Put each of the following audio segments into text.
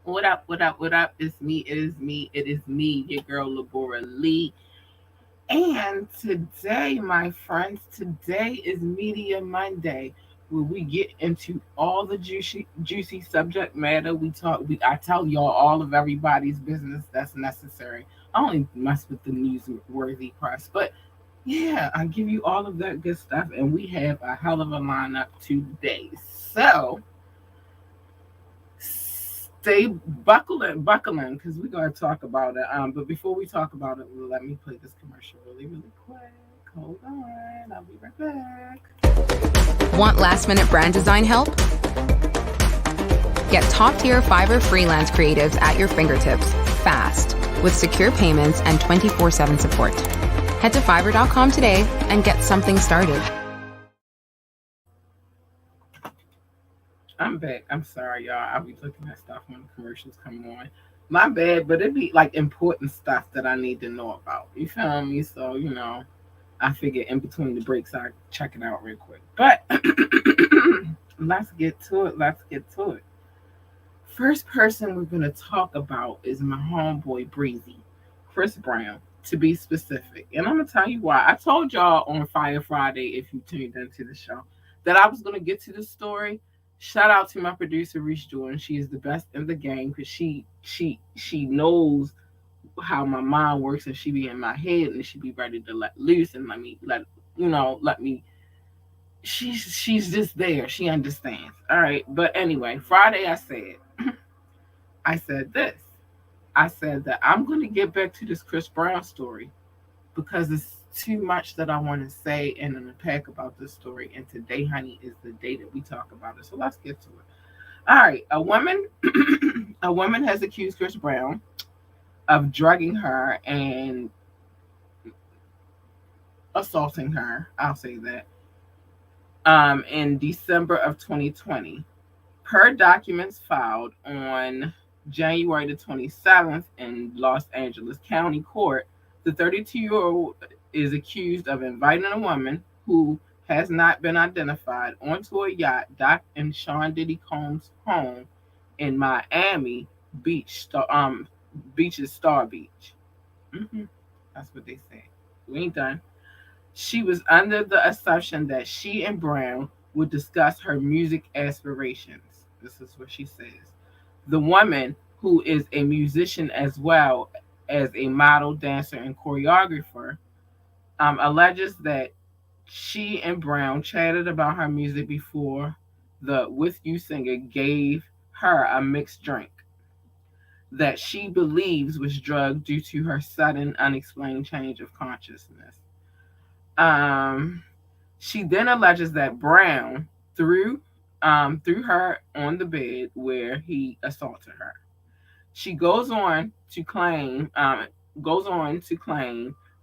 What up, what up, what up? It's me, it is me, it is me, your girl Labora Lee. And today, my friends, today is Media Monday, where we get into all the juicy subject matter. I tell y'all all of everybody's business that's necessary. I only mess with the newsworthy press, but yeah, I give you all of that good stuff, and we have a hell of a lineup today. So stay buckling, because we're gonna talk about it. But before we talk about it, let me play this commercial really quick. Hold on, I'll be right back. Want last minute brand design help? Get top tier Fiverr freelance creatives at your fingertips fast with secure payments and 24/7 support. Head to fiverr.com today and get something started. I'm back. I'm sorry, y'all. I'll be looking at stuff when the commercials come on. My bad, but it'd be like important stuff that I need to know about. You feel me? So, I figure in between the breaks I check it out real quick. But let's get to it. Let's get to it. First person we're gonna talk about is my homeboy Breezy, Chris Brown, to be specific. And I'm gonna tell you why. I told y'all on Fire Friday, if you tuned into the show, that I was gonna get to this story. Shout out to my producer Reese Jordan. She is the best in the game because she knows how my mind works, and she be in my head and she be ready to let loose and let me. She's just there. She understands. All right. But anyway, Friday I said this. I said that I'm going to get back to this Chris Brown story because it's too much that I want to say and unpack about this story. And today, honey, is the day that we talk about it. So let's get to it. All right, a woman has accused Chris Brown of drugging her and assaulting her. I'll say that. In December of 2020, per documents filed on January the 27th in Los Angeles County Court, the 32-year-old is accused of inviting a woman who has not been identified onto a yacht docked in Sean Diddy Combs' home in Miami Beach's Star Beach. hmm That's what they say. We ain't done. She was under the assumption that she and Brown would discuss her music aspirations. This is what she says. The woman, who is a musician as well as a model, dancer, and choreographer, alleges that she and Brown chatted about her music before the With You singer gave her a mixed drink that she believes was drugged due to her sudden, unexplained change of consciousness. Um, she then alleges that Brown threw her on the bed where he assaulted her. She goes on to claim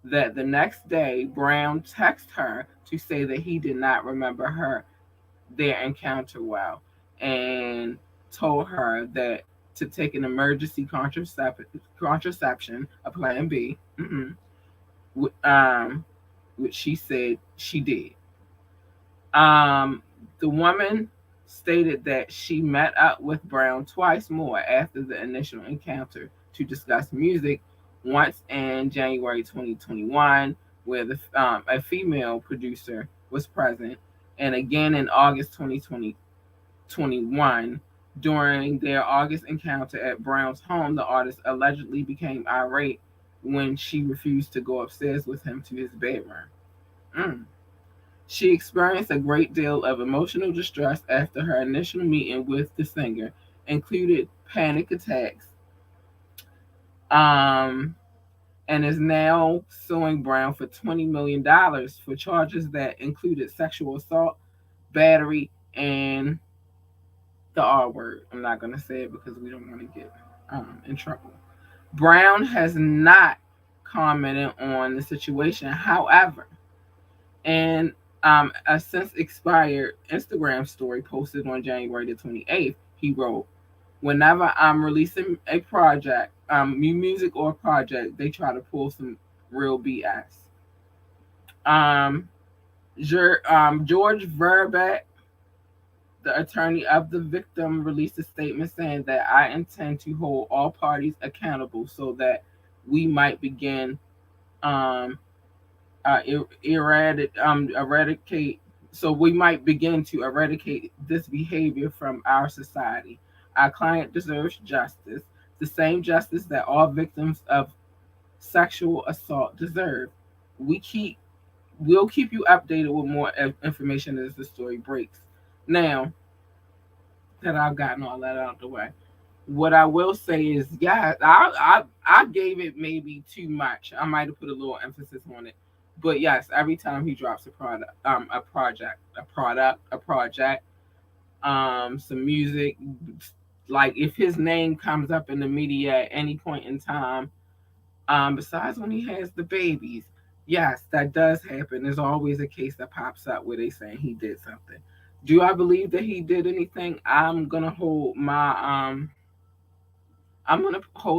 that the next day Brown texted her to say that he did not remember their encounter well, and told her that to take an emergency contraception, a Plan B, which she said she did. The woman stated that she met up with Brown twice more after the initial encounter to discuss music, once in January 2021, where a female producer was present, and again in August 2021. During their August encounter at Brown's home, the artist allegedly became irate when she refused to go upstairs with him to his bedroom. Mm. She experienced a great deal of emotional distress after her initial meeting with the singer, included panic attacks, um, and is now suing Brown for $20 million for charges that included sexual assault, battery, and the R word. I'm not going to say it because we don't want to get in trouble. Brown has not commented on the situation. However, and a since expired Instagram story posted on January the 28th, he wrote, "Whenever I'm releasing a project, music or project, they try to pull some real BS." Um, George Verbeck, the attorney of the victim released a statement saying that I intend to hold all parties accountable so that we might begin um, eradicate. So we might begin to eradicate this behavior from our society. Our client deserves justice, the same justice that all victims of sexual assault deserve. We keep we'll keep you updated with more information as the story breaks. Now that I've gotten all that out of the way, what I will say is, yeah, I gave it maybe too much. I might have put a little emphasis on it, but yes, every time he drops a product, a project, some music, like if his name comes up in the media at any point in time, besides when he has the babies, yes, that does happen. There's always a case that pops up where they saying he did something. Do I believe that he did anything? I'm gonna hold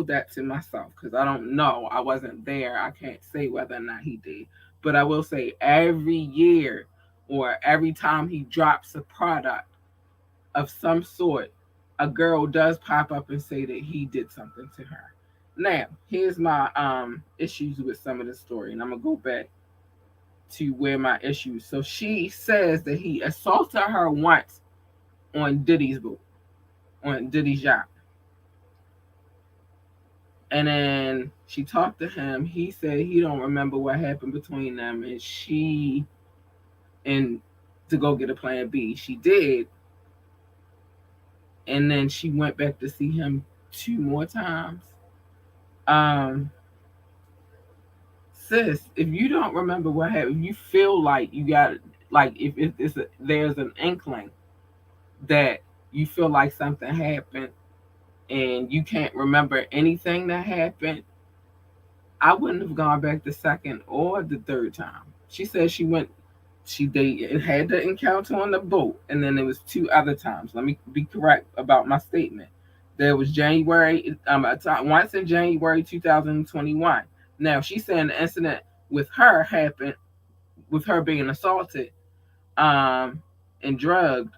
that to myself because I don't know. I wasn't there. I can't say whether or not he did. But I will say every year or every time he drops a product of some sort, a girl does pop up and say that he did something to her. Now, here's my issues with some of the story, and I'm gonna go back to where my issues. So she says that he assaulted her once on Diddy's boat, on Diddy's yacht. And then she talked to him. He said he don't remember what happened between them, and to go get a plan B. She did. And then she went back to see him 2 more times. Sis, if you don't remember what happened, you feel like you got, like if there's an inkling that you feel like something happened and you can't remember anything that happened, I wouldn't have gone back the second or the third time. She said they had the encounter on the boat, and then there was 2 other times. Let me be correct about my statement. There was once in January 2021. Now she's saying the incident with her happened, with her being assaulted, and drugged,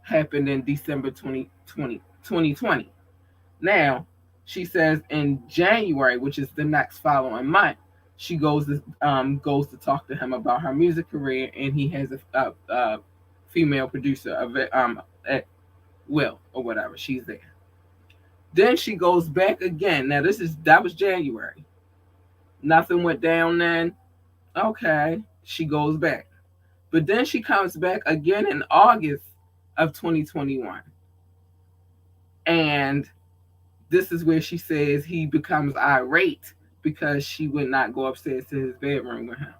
happened in December 2020. Now, she says in January, which is the next following month, she goes to talk to him about her music career, and he has a female producer at Will or whatever. She's there. Then she goes back again. Now that was January. Nothing went down then. Okay, she goes back, but then she comes back again in August of 2021, and this is where she says he becomes irate because she would not go upstairs to his bedroom with him.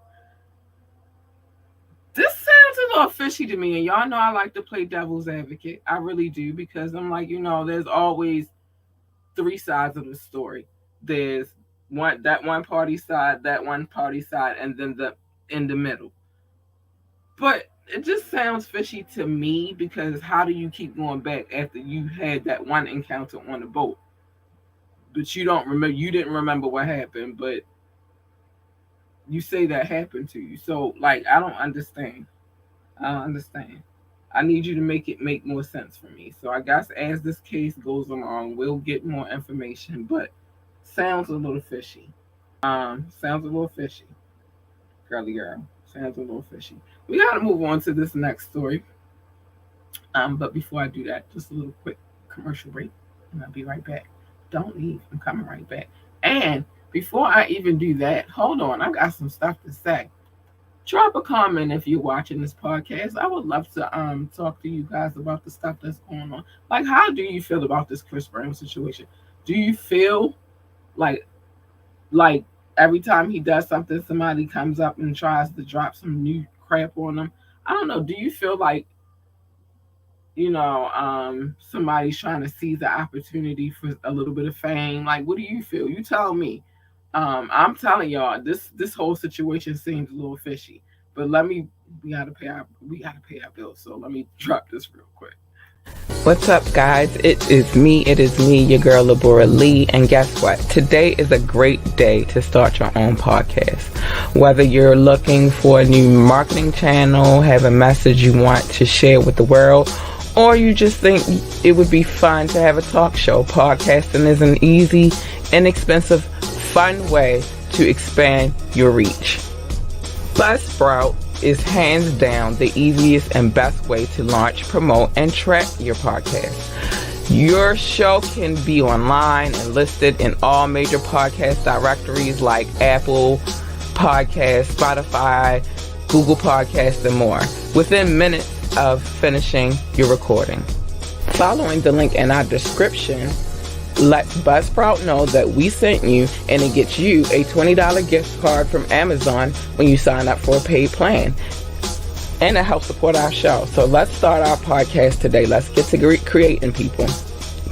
This sounds a little fishy to me, and y'all know I like to play devil's advocate. I really do, because I'm like, there's always 3 sides of the story. There's one party side, and then in the middle. But it just sounds fishy to me, because how do you keep going back after you had that one encounter on the boat? But you didn't remember what happened, but you say that happened to you. So, like, I don't understand. I need you to make it make more sense for me. So I guess as this case goes along, we'll get more information, but sounds a little fishy. Girly girl. Sounds a little fishy. We gotta move on to this next story. But before I do that, just a little quick commercial break, and I'll be right back. Don't leave. I'm coming right back. And before I even do that, hold on. I got some stuff to say. Drop a comment if you're watching this podcast. I would love to talk to you guys about the stuff that's going on. Like, how do you feel about this Chris Brown situation? Do you feel like every time he does something, somebody comes up and tries to drop some new crap on him? I don't know. Do you feel like, somebody's trying to seize the opportunity for a little bit of fame? Like, what do you feel? You tell me. I'm telling y'all, this whole situation seems a little fishy. But we gotta pay our bills. So let me drop this real quick. What's up, guys? It is me, your girl, Labora Lee. And guess what? Today is a great day to start your own podcast. Whether you're looking for a new marketing channel, have a message you want to share with the world, or you just think it would be fun to have a talk show. Podcasting is an easy, inexpensive, fun way to expand your reach. Buzzsprout is hands down the easiest and best way to launch, promote, and track your podcast. Your show can be online and listed in all major podcast directories like Apple Podcasts, Spotify, Google Podcasts, and more within minutes of finishing your recording. Following the link in our description lets Buzzsprout know that we sent you, and it gets you a $20 gift card from Amazon when you sign up for a paid plan. And it helps support our show. So let's start our podcast today. Let's get to creating, people.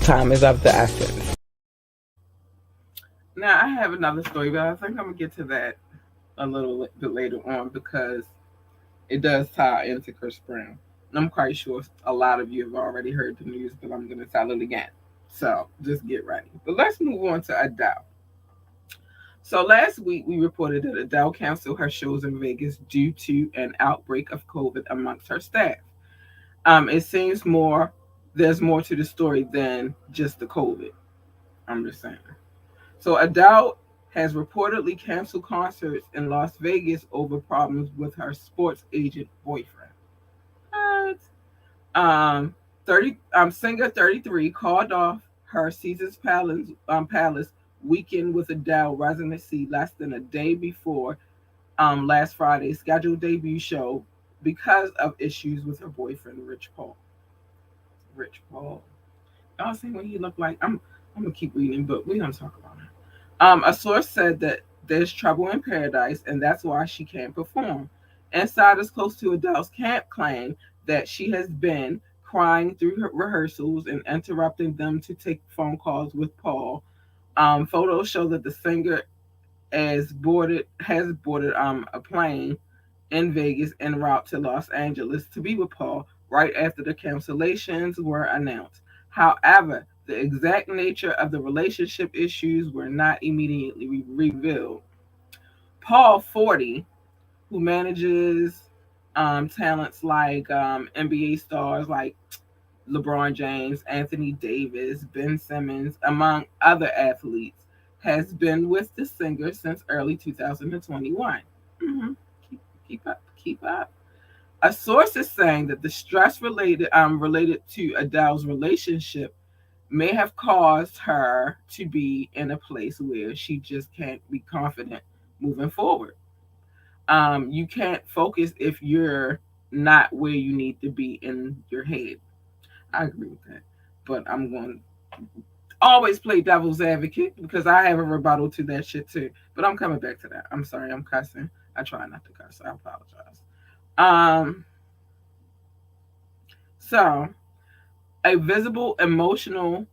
Time is of the essence. Now, I have another story, but I think I'm going to get to that a little bit later on because it does tie into Chris Brown. And I'm quite sure a lot of you have already heard the news, but I'm going to tell it again. So just get ready. But let's move on to Adele. So last week we reported that Adele canceled her shows in Vegas due to an outbreak of COVID amongst her staff. It seems there's more to the story than just the COVID. I'm just saying. So Adele has reportedly canceled concerts in Las Vegas over problems with her sports agent boyfriend. What? Singer 33 called off her Caesars Palace weekend with Adele residency less than a day before last Friday's scheduled debut show because of issues with her boyfriend, Rich Paul. Y'all see what he looked like? I'm gonna keep reading, but we're gonna talk about it. A source said that there's trouble in paradise, and that's why she can't perform. Insiders close to Adele's camp claim that she has been crying through her rehearsals and interrupting them to take phone calls with Paul. Photos show that the singer has boarded a plane in Vegas en route to Los Angeles to be with Paul right after the cancellations were announced. However, the exact nature of the relationship issues were not immediately revealed. Paul, 40, who manages talents like NBA stars like LeBron James, Anthony Davis, Ben Simmons, among other athletes, has been with the singer since early 2021. Mm-hmm. Keep up. A source is saying that the stress related to Adele's relationship may have caused her to be in a place where she just can't be confident moving forward. You can't focus if you're not where you need to be in your head. I agree with that. But I'm going to always play devil's advocate because I have a rebuttal to that shit too. But I'm coming back to that. I'm sorry, I'm cussing. I try not to cuss. I apologize. So, a visible, emotional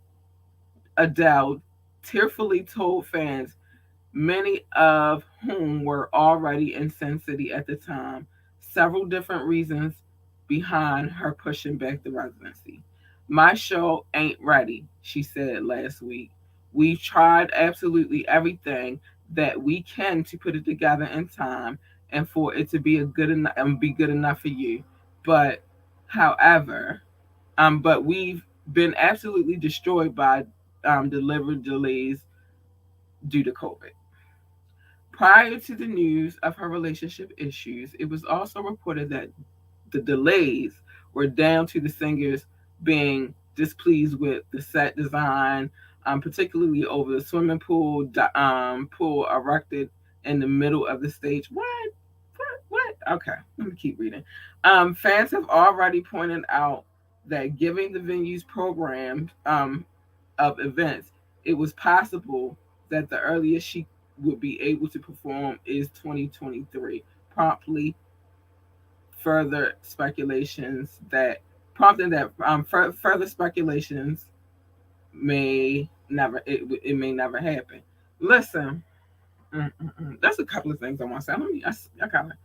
Adele tearfully told fans, many of whom were already in Sin City at the time, several different reasons behind her pushing back the residency. My show ain't ready, she said last week. We've tried absolutely everything that we can to put it together in time and for it to be good enough for you. But however, but we've been absolutely destroyed by delivery delays due to COVID. Prior to the news of her relationship issues, it was also reported that the delays were down to the singers being displeased with the set design, particularly over the swimming pool erected in the middle of the stage. What? Okay, let me keep reading. Fans have already pointed out that given the venue's program of events, it was possible that the earliest she would be able to perform is 2023, promptly further speculations that further speculations it may never happen. Listen, that's a couple of things I want to say. I gotta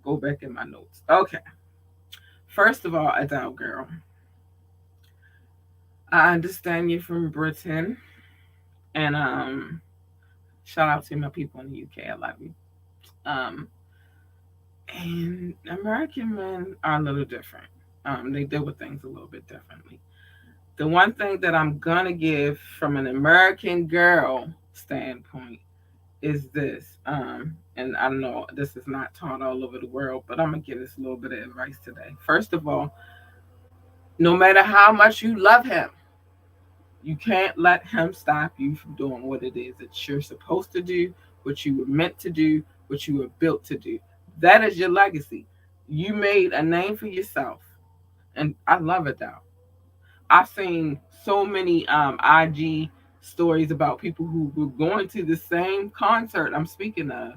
go back in my notes. Okay, first of all, Adele girl, I understand you're from Britain, and shout out to my people in the UK. I love you. And American men are a little different. They deal with things a little bit differently. The one thing that I'm gonna give from an American girl standpoint is this. And I know this is not taught all over the world, but I'm gonna give this a little bit of advice today. First of all, no matter how much you love him, you can't let him stop you from doing what it is that you're supposed to do, what you were meant to do, what you were built to do. That is your legacy. You made a name for yourself, and I love it though. I've seen so many IG stories about people who were going to the same concert I'm speaking of,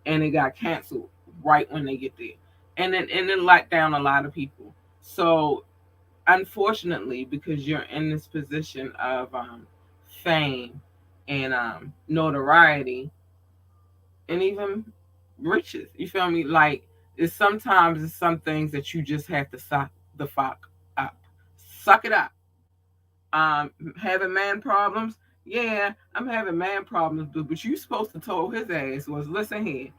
and it got canceled right when they get there, and then let down a lot of people. So unfortunately, because you're in this position of fame and notoriety and even riches, you feel me? Like it's some things that you just have to suck the fuck up, suck it up. Having man problems. Yeah, I'm having man problems, but what you supposed to told his ass was, listen here,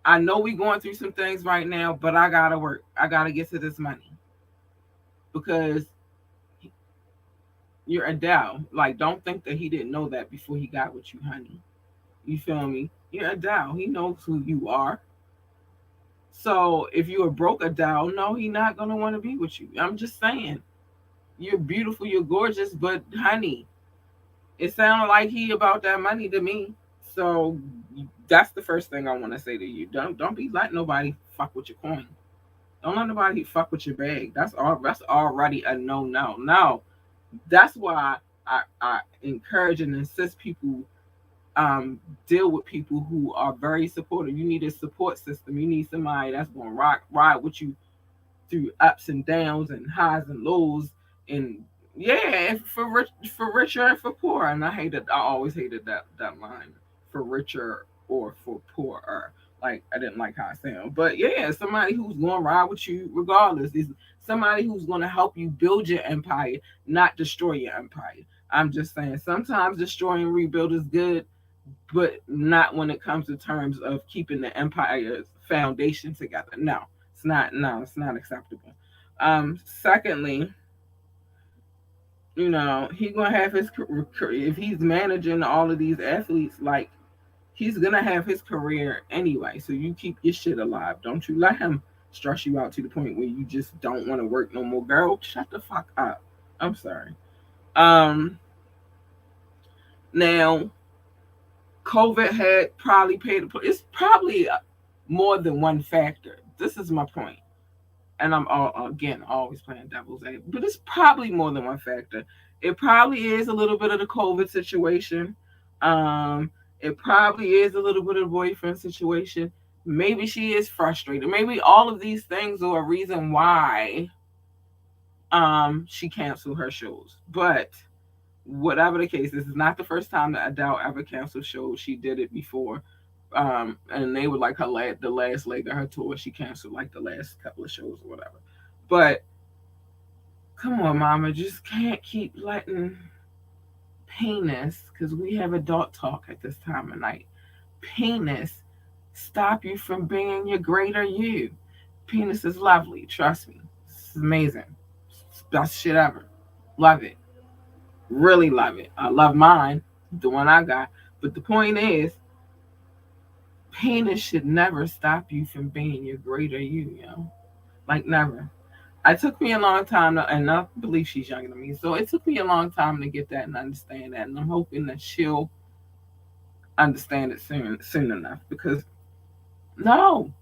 I know we going through some things right now, but I gotta work. I gotta get to this money because you're Adele. Like, don't think that he didn't know that before he got with you, honey. You feel me? You're Adele. He knows who you are. So if you are broke Adele, no, he not gonna want to be with you. I'm just saying. You're beautiful, you're gorgeous, but honey, it sounded like he about that money to me. So that's the first thing I want to say to you. Don't be letting nobody fuck with your coin. Don't let nobody fuck with your bag. That's already a no no. No. That's why I encourage and insist people deal with people who are very supportive. You need a support system. You need somebody that's gonna ride with you through ups and downs and highs and lows, and yeah, for richer and for poor. And I always hated that line, for richer or for poorer. Like, I didn't like how I sound, but yeah, somebody who's going to ride with you regardless is somebody who's going to help you build your empire, not destroy your empire. I'm just saying, sometimes destroy and rebuild is good, but not when it comes to terms of keeping the empire's foundation together. No, it's not. No, it's not acceptable. Secondly, he gonna have his if he's managing all of these athletes, like, he's gonna have his career anyway. So you keep your shit alive. Don't you let him stress you out to the point where you just don't want to work no more. Girl, shut the fuck up. I'm sorry. Now, COVID had probably paid. It's probably more than one factor. This is my point, and I'm again always playing devil's advocate, but it's probably more than one factor. It probably is a little bit of the COVID situation. It probably is a little bit of the boyfriend situation. Maybe she is frustrated. Maybe all of these things are a reason why she canceled her shows. But whatever the case, this is not the first time that Adele ever canceled shows. She did it before. And they were like the last leg of her tour. She canceled like the last couple of shows or whatever. But come on, mama, just can't keep letting penis, because we have adult talk at this time of night, penis stop you from being your greater you. Penis is lovely, trust me. It's amazing. It's the best shit ever. Love it. Really love it. I love mine, the one I got. But the point is, penis should never stop you from being your greater you, Like, never. It took me a long time and I believe she's younger than me, so it took me a long time to get that and understand that, and I'm hoping that she'll understand it soon enough, because no,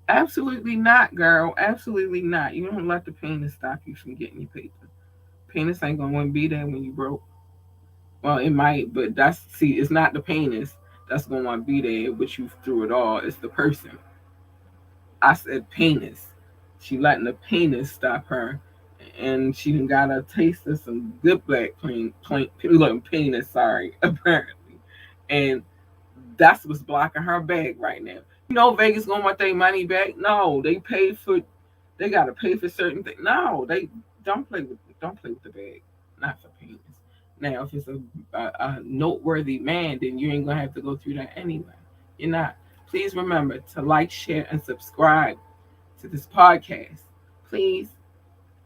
absolutely not, girl, absolutely not. You don't let the penis stop you from getting your paper. Penis ain't gonna want to be there when you broke. Well, it might, but it's not the penis that's gonna want to be there with you through it all. It's the person. I said penis. She letting the penis stop her, and she done got a taste of some good black penis. Sorry, apparently, and that's what's blocking her bag right now. Vegas gonna want their money back. No, they gotta pay for certain things. No, they don't play with the bag. Not for penis. Now, if it's a noteworthy man, then you ain't gonna have to go through that anyway. You're not. Please remember to like, share, and subscribe to this podcast. Please.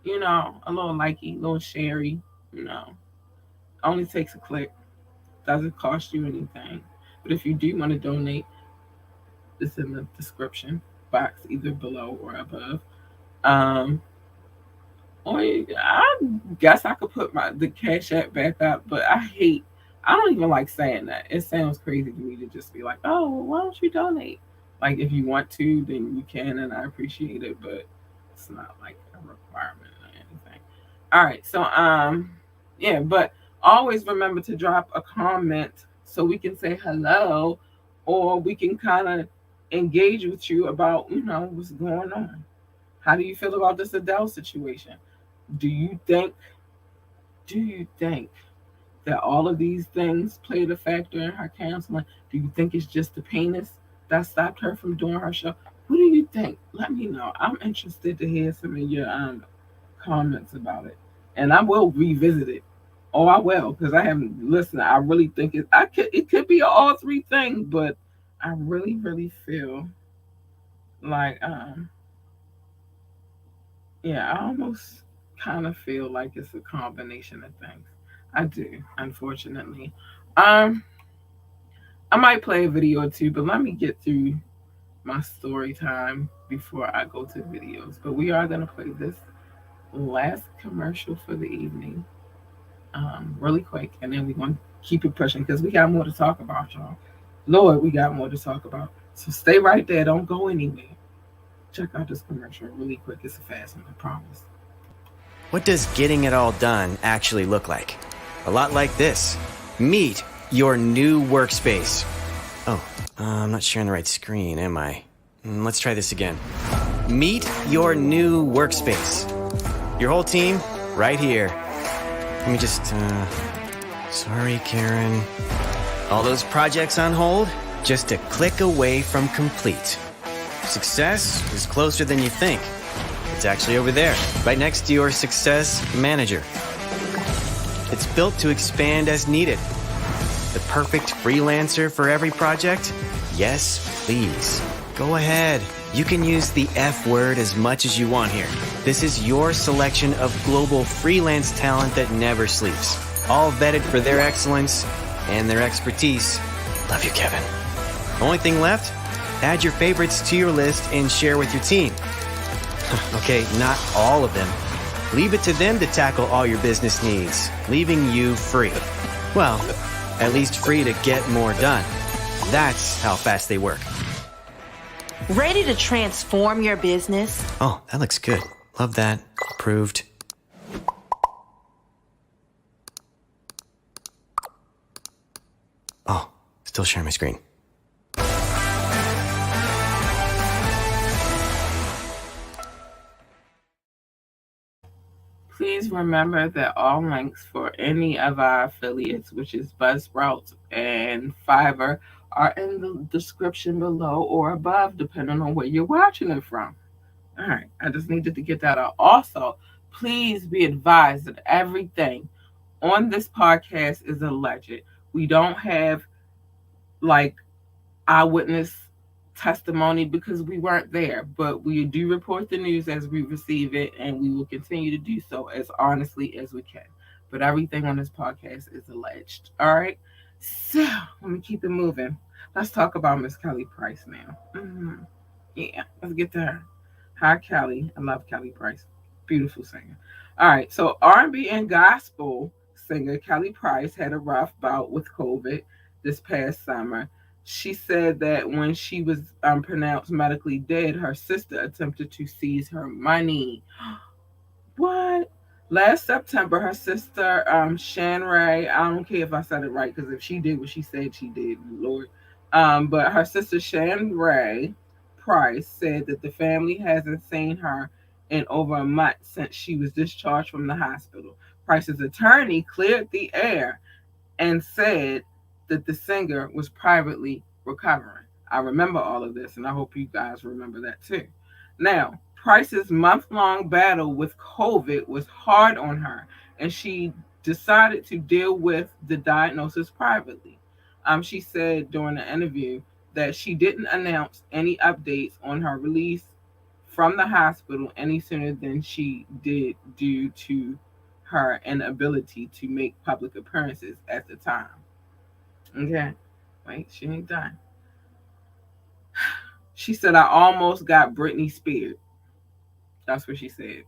a little likey, a little sherry, you know, only takes a click, doesn't cost you anything. But if you do want to donate, it's in the description box, either below or above. Um, or I guess I could put the Cash App back up, but I don't even like saying that. It sounds crazy to me to just be like, oh, well, why don't you donate? Like, if you want to, then you can, and I appreciate it, but it's not like a requirement or anything. All right, so yeah, but always remember to drop a comment so we can say hello, or we can kind of engage with you about what's going on. How do you feel about this Adele situation? Do you think do you think that all of these things played a factor in her counseling? Do you think it's just the penis that stopped her from doing her show? What do you think? Let me know. I'm interested to hear some of your comments about it, and I will revisit it. Oh, I will, because I haven't listened. I really think it could be all three things, but I really, really feel like yeah, I almost kind of feel like it's a combination of things. I do, unfortunately. Um, I might play a video or two, but let me get through my story time before I go to videos. But we are gonna play this last commercial for the evening, really quick, and then we're gonna keep it pushing because we got more to talk about, y'all. Lord, we got more to talk about. So stay right there. Don't go anywhere. Check out this commercial really quick. It's a fast one, I promise. What does getting it all done actually look like? A lot like this. Meet your new workspace. Oh, I'm not sharing the right screen, am I? Let's try this again. Meet your new workspace. Your whole team, right here. Let me just, sorry, Karen. All those projects on hold, just a click away from complete. Success is closer than you think. It's actually over there, right next to your Success Manager. It's built to expand as needed. The perfect freelancer for every project? Yes, please. Go ahead. You can use the F word as much as you want here. This is your selection of global freelance talent that never sleeps. All vetted for their excellence and their expertise. Love you, Kevin. Only thing left? Add your favorites to your list and share with your team. Okay, not all of them. Leave it to them to tackle all your business needs, leaving you free. Well, at least free to get more done. That's how fast they work. Ready to transform your business? Oh, that looks good. Love that. Approved. Oh, still sharing my screen. Please remember that all links for any of our affiliates, which is Buzzsprout and Fiverr, are in the description below or above, depending on where you're watching it from. All right, I just needed to get that out. Also, please be advised that everything on this podcast is alleged. We don't have like eyewitness testimony because we weren't there, but we do report the news as we receive it, and we will continue to do so as honestly as we can. But everything on this podcast is alleged. All right, so let me keep it moving. Let's talk about Miss Kelly Price now. Yeah, let's get to her. Hi, Kelly. I love Kelly Price. Beautiful singer. All right, so R&B and gospel singer Kelly Price had a rough bout with COVID this past summer. She said that when she was pronounced medically dead, her sister attempted to seize her money. What? Last September, her sister, Shan Ray, I don't care if I said it right, because if she did what she said she did, Lord. But her sister, Shan Ray Price, said that the family hasn't seen her in over a month since she was discharged from the hospital. Price's attorney cleared the air and said that the singer was privately recovering. I remember all of this, and I hope you guys remember that too. Now, Price's month-long battle with COVID was hard on her, and she decided to deal with the diagnosis privately. She said during the interview that she didn't announce any updates on her release from the hospital any sooner than she did due to her inability to make public appearances at the time. Okay. Wait, she ain't done. She said, I almost got Britney speared. That's what she said.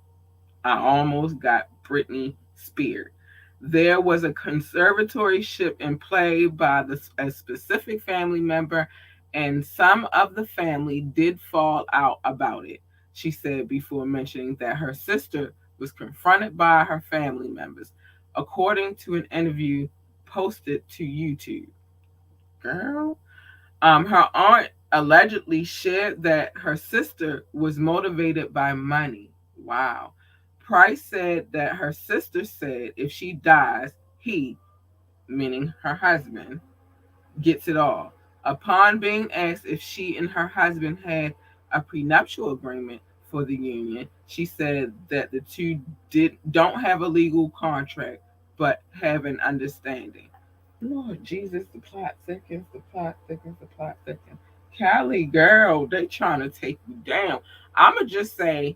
I almost got Britney speared. There was a conservatorship in play by a specific family member, and some of the family did fall out about it, she said before mentioning that her sister was confronted by her family members, according to an interview posted to YouTube. Girl. Her aunt allegedly shared that her sister was motivated by money. Wow. Price said that her sister said if she dies, he, meaning her husband, gets it all. Upon being asked if she and her husband had a prenuptial agreement for the union, she said that the two don't have a legal contract but have an understanding. Lord Jesus, the plot thickens, the plot thickens, the plot thickens. Callie, girl, they trying to take you down. I'ma just say,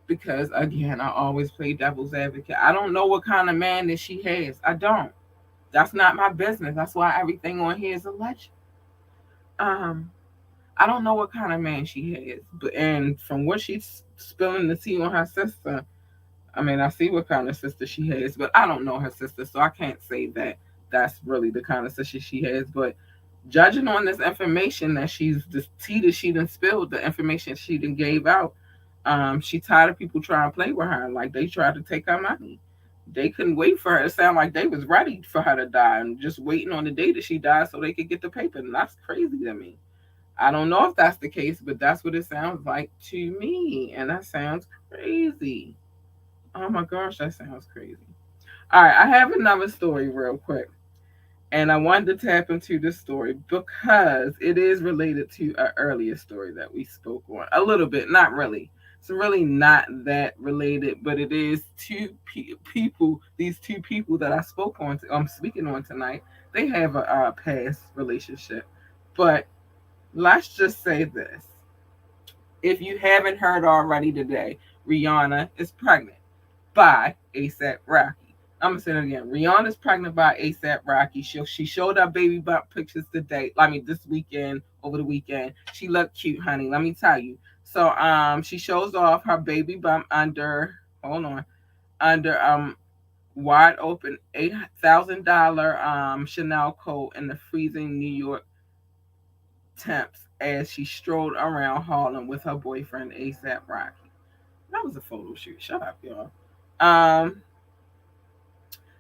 because again, I always play devil's advocate. I don't know what kind of man that she has. I don't. That's not my business. That's why everything on here is alleged. Um, I don't know what kind of man she has, but and from what she's spilling the tea on her sister, I mean, I see what kind of sister she has, but I don't know her sister, so I can't say that that's really the kind of sister she has. But judging on this information that the tea that she done spilled, the information she done gave out, she tired of people trying to play with her. Like they tried to take her money. They couldn't wait for her. It sounded like they was ready for her to die and just waiting on the day that she died so they could get the paper. And that's crazy to me. I don't know if that's the case, but that's what it sounds like to me. And that sounds crazy. Oh my gosh, that sounds crazy. All right, I have another story real quick. And I wanted to tap into this story because it is related to an earlier story that we spoke on. A little bit, not really. It's really not that related, but it is people, these two people that I spoke on, I'm speaking on tonight. They have a past relationship. But let's just say this. If you haven't heard already today, Rihanna is pregnant by ASAP Rocky. I'm gonna say it again. Rihanna's pregnant by ASAP Rocky. She showed her baby bump pictures today. I mean, this weekend, over the weekend. She looked cute, honey. Let me tell you. So, she shows off her baby bump under wide open $8,000 Chanel coat in the freezing New York temps as she strolled around Harlem with her boyfriend ASAP Rocky. That was a photo shoot. Shut up, y'all.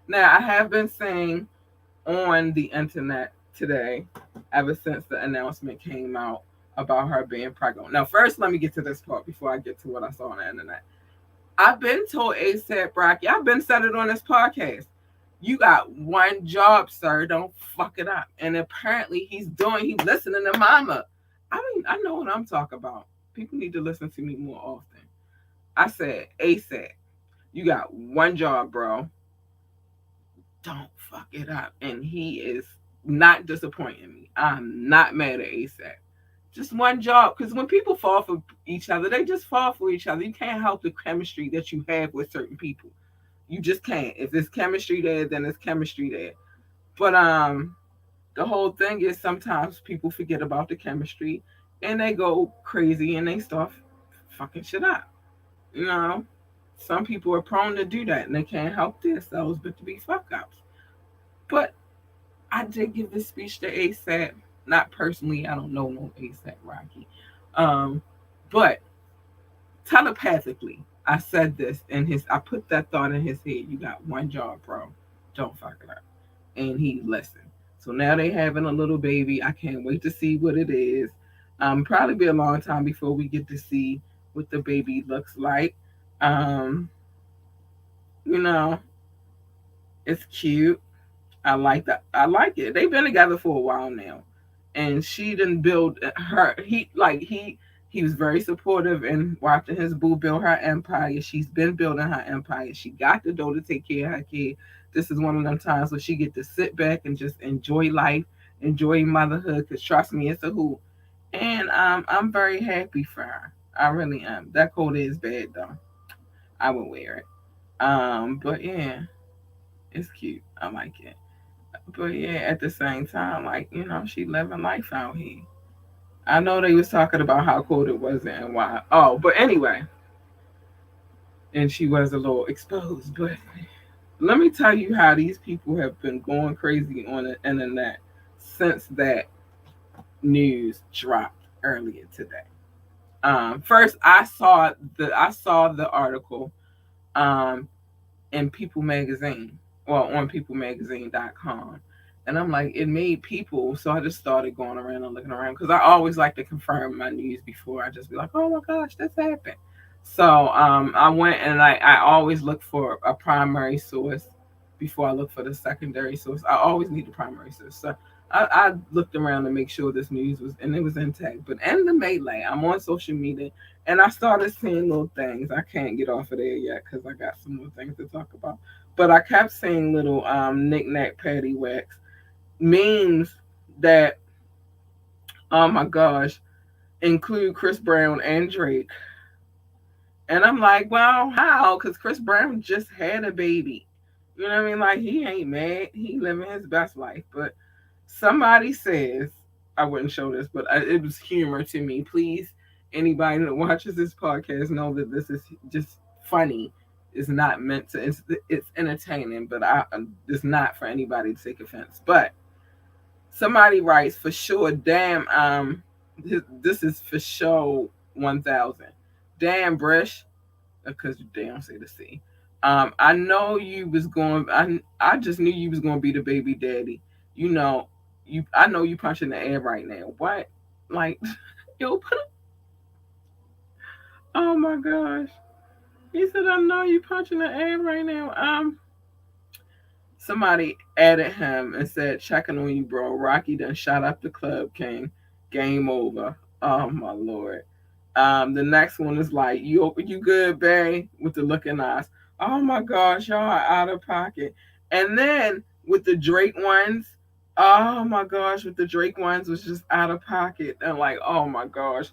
Now, I have been saying on the internet today, ever since the announcement came out about her being pregnant. Now, first, let me get to this part before I get to what I saw on the internet. I've been told ASAP Rocky, I've been said it on this podcast. You got one job, sir. Don't fuck it up. And apparently he's listening to mama. I mean, I know what I'm talking about. People need to listen to me more often. I said, ASAP, you got one job, bro. Don't fuck it up. And he is not disappointing me. I'm not mad at ASAP. Just one job. Because when people fall for each other, they just fall for each other. You can't help the chemistry that you have with certain people. You just can't. If there's chemistry there, then there's chemistry there. But the whole thing is sometimes people forget about the chemistry and they go crazy and they start fucking shit up. You know? Some people are prone to do that and they can't help themselves but to be fuck ups. But I did give this speech to ASAP. Not personally, I don't know no ASAP Rocky. But telepathically, I said this I put that thought in his head. You got one job, bro. Don't fuck it up. And he listened. So now they having a little baby. I can't wait to see what it is. Probably be a long time before we get to see what the baby looks like. You know, it's cute. I like that. I like it. They've been together for a while now. And she didn't build her he was very supportive in watching his boo build her empire. She's been building her empire. She got the dough to take care of her kid. This is one of them times where she get to sit back and just enjoy life, enjoy motherhood. Because trust me, it's a hoot. And I'm very happy for her. I really am. That coat is bad though. I would wear it. But yeah, it's cute. I like it. But yeah, at the same time, like, she living life out here. I know they was talking about how cold it was and why. Oh, but anyway, and she was a little exposed. But let me tell you how these people have been going crazy on the internet since that news dropped earlier today. First I saw the article in People Magazine, well, on peoplemagazine.com. And I'm like, it made people, so I just started going around and looking around because I always like to confirm my news before I just be like, oh my gosh, this happened. So I went and I always look for a primary source before I look for the secondary source. I always need the primary source. So I looked around to make sure this news was, and it was intact. But in the melee, I'm on social media and I started seeing little things. I can't get off of there yet because I got some more things to talk about. But I kept seeing little knick-knack paddywhacks memes that, oh my gosh, include Chris Brown and Drake. And I'm like, well, how? Because Chris Brown just had a baby. You know what I mean? Like, he ain't mad. He living his best life. But somebody says, I wouldn't show this, but it was humor to me. Please, anybody that watches this podcast know that this is just funny. It's not meant to, it's entertaining, but it's not for anybody to take offense. But somebody writes, for sure, damn, this is for sure 1000. Damn, Brish, because they don't say the C. I know you was going, I just knew you was going to be the baby daddy. I know you punching the air right now. What? Like, yo, oh my gosh. He said, I know you punching the air right now. Somebody added him and said, checking on you, bro. Rocky done shot up the club, King. Game over. Oh my Lord. The next one is like, you good, bae? With the looking eyes. Oh my gosh, y'all are out of pocket. And then with the Drake ones, oh my gosh, with the Drake ones was just out of pocket. And like, oh my gosh.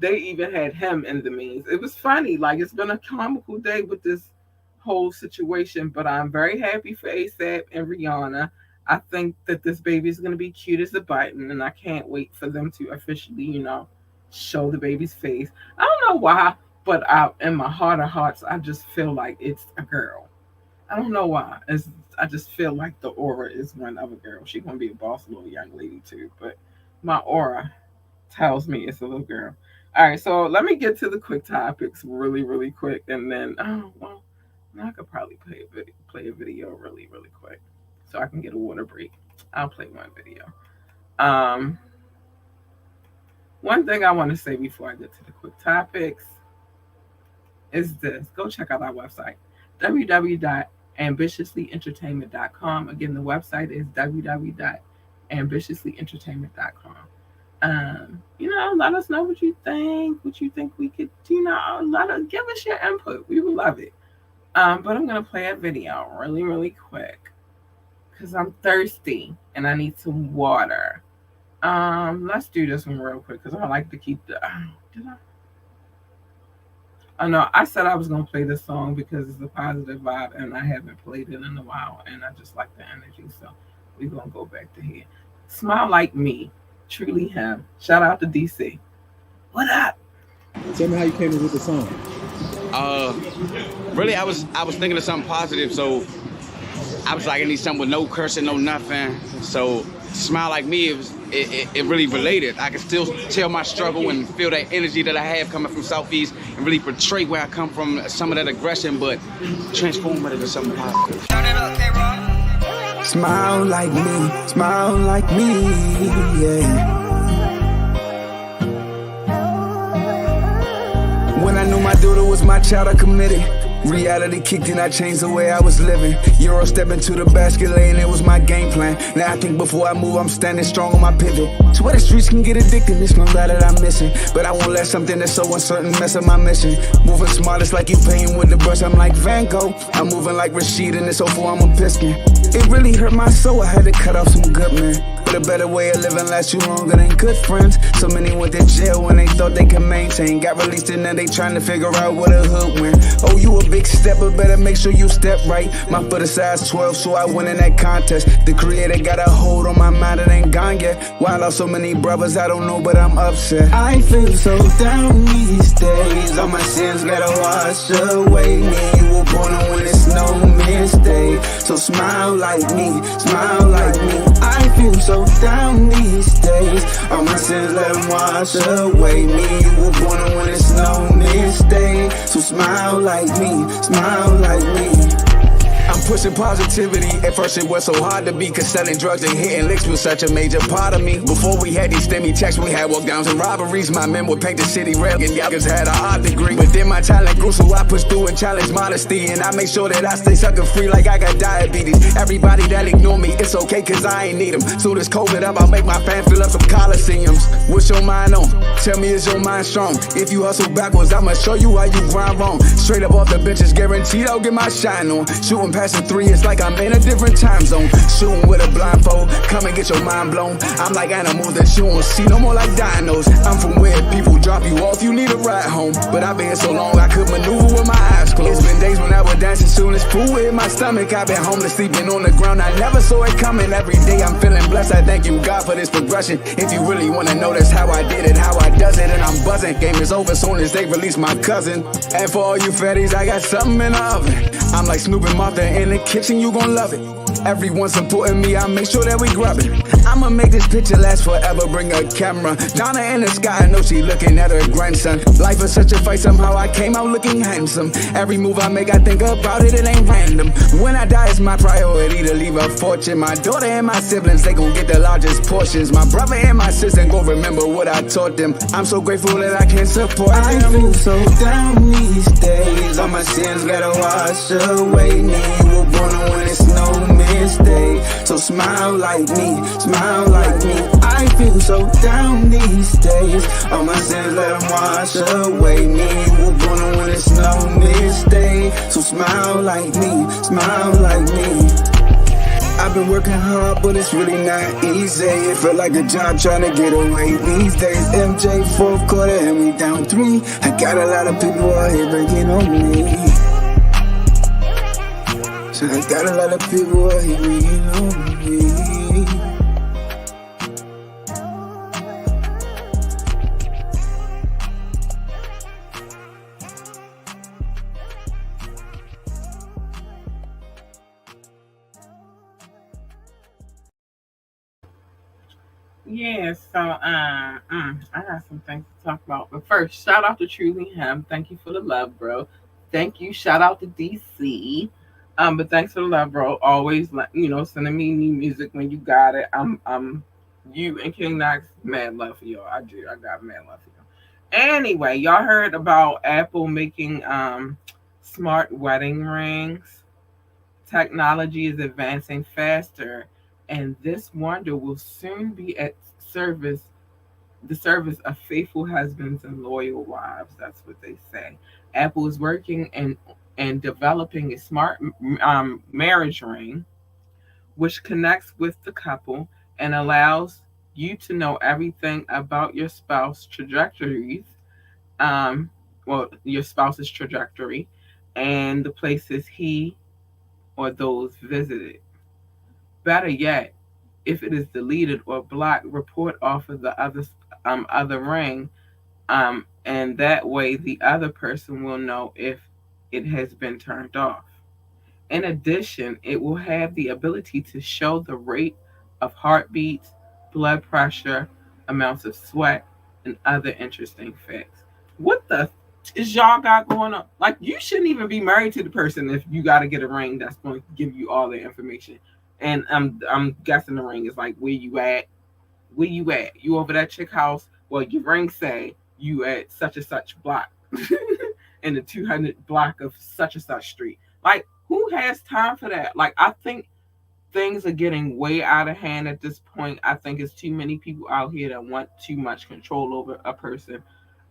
They even had him in the memes. It was funny. Like, it's been a comical day with this whole situation, but I'm very happy for ASAP and Rihanna. I think that this baby is going to be cute as a button, and I can't wait for them to officially, show the baby's face. I don't know why, but in my heart of hearts, I just feel like it's a girl. I don't know why. I just feel like the aura is one of a girl. She's going to be a boss little young lady too, but my aura tells me it's a little girl. All right, so let me get to the quick topics really, really quick, and then I could probably play a video really, really quick, so I can get a water break. I'll play one video. One thing I want to say before I get to the quick topics is this: go check out our website, www.ambitiouslyentertainment.com. Again, the website is www.ambitiouslyentertainment.com. Let us know what you think we could, give us your input. We would love it. But I'm going to play a video really, really quick because I'm thirsty and I need some water. Let's do this one real quick because I like to keep the, Oh no, I said I was going to play this song because it's a positive vibe and I haven't played it in a while and I just like the energy. So we're going to go back to here. Smile Like Me. Truly him. Shout out to DC. What up? Tell me how you came in with the song. Really, I was thinking of something positive, so I was like, I need something with no cursing, no nothing. So Smile Like Me, it really related. I can still tell my struggle and feel that energy that I have coming from Southeast and really portray where I come from, some of that aggression, but transform it into something positive. Smile like me, yeah. When I knew my daughter was my child, I committed. Reality kicked in, I changed the way I was living. Euro step into the basket lane, it was my game plan. Now I think before I move, I'm standing strong on my pivot. Swear the streets can get addicted, it's my guy that I'm missing. But I won't let something that's so uncertain mess up my mission. Moving smart, it's like you painting with the brush, I'm like Van Gogh. I'm moving like Rashid in this 04, I'm a Piston. It really hurt my soul, I had to cut off some good men. But a better way of living lasts you longer than good friends. So many went to jail when they thought they could maintain. Got released and now they trying to figure out what a hood win. Oh, you a big step, but better make sure you step right. My foot is size 12, so I win in that contest. The creator got a hold on my mind, it ain't gone yet. Why I lost so many brothers, I don't know, but I'm upset. I feel so down these days. All my sins gotta wash away me. You were born on when it's no mistake. So smile like me, smile like me. I feel so down these days. All my sins let them wash away me. You were born on when it's no mistake. So smile like me, smile like me. I'm pushing positivity. At first it was so hard to be, cause selling drugs and hitting licks was such a major part of me. Before we had these stimmy checks, we had walk downs and robberies. My men would paint the city red and y'all had a art degree. But then my talent grew, so I pushed through and challenged modesty. And I make sure that I stay sucker free like I got diabetes. Everybody that ignore me, it's okay cause I ain't need them. Soon as COVID up, I'll make my fans fill up some coliseums. What's your mind on? Tell me, is your mind strong? If you hustle backwards, I'ma show you how you grind wrong. Straight up off the benches, guaranteed I'll get my shine on. Shooting passing three, it's like I'm in a different time zone. Shooting with a blindfold, come and get your mind blown. I'm like animals that you won't see no more like dinos. I'm from where people drop you off, you need a ride home. But I've been here so long, I could maneuver with my eyes closed. It's been days when I would dance as soon as food hit my stomach. I've been homeless, sleeping on the ground, I never saw it coming. Every day I'm feeling blessed, I thank you God for this progression. If you really wanna know, that's how I did it, how I does it. And I'm buzzing, game is over soon as they release my cousin. And for all you fatties, I got something in the oven. I'm like Snoop and Martha in the kitchen, you gon' love it. Everyone supporting me, I make sure that we grab it. I'ma make this picture last forever, bring a camera. Donna in the sky, I know she looking at her grandson. Life is such a fight, somehow I came out looking handsome. Every move I make, I think about it, it ain't random. When I die, it's my priority to leave a fortune. My daughter and my siblings, they gon' get the largest portions. My brother and my sister gon' remember what I taught them. I'm so grateful that I can support them. I feel so down these days. All my sins gotta wash away me. You were born on when it's no mistake. So smile like me, smile like me. I feel so down these days. All my sins let them wash away me. You were born on when it's no mistake. So smile like me, smile like me. I've been working hard, but it's really not easy. It felt like a job trying to get away these days. MJ, fourth quarter, and we down 3. I got a lot of people out here breaking on me. So I got a lot of people out here breaking on me. Yeah, so I got some things to talk about. But first, shout out to Truly Him. Thank you for the love, bro. Thank you. Shout out to DC. But thanks for the love, bro. Always sending me new music when you got it. I'm you and King Knox, mad love for y'all. I do. I got mad love for y'all. Anyway, y'all heard about Apple making smart wedding rings. Technology is advancing faster, and this wonder will soon be at the service of faithful husbands and loyal wives. That's what they say. Apple is working and developing a smart marriage ring, which connects with the couple and allows you to know everything about your spouse trajectories, your spouse's trajectory, and the places he or those visited. Better yet, if it is deleted or blocked, report off of the other ring, and that way the other person will know if it has been turned off. In addition, it will have the ability to show the rate of heartbeats, blood pressure, amounts of sweat, and other interesting facts. What the is y'all got going on? Like, you shouldn't even be married to the person if you got to get a ring that's going to give you all the information. And I'm guessing the ring is like, where you at? Where you at? You over that chick house? Well, your ring say you at such and such block in the 200 block of such and such street. Like, who has time for that? Like, I think things are getting way out of hand at this point. I think it's too many people out here that want too much control over a person.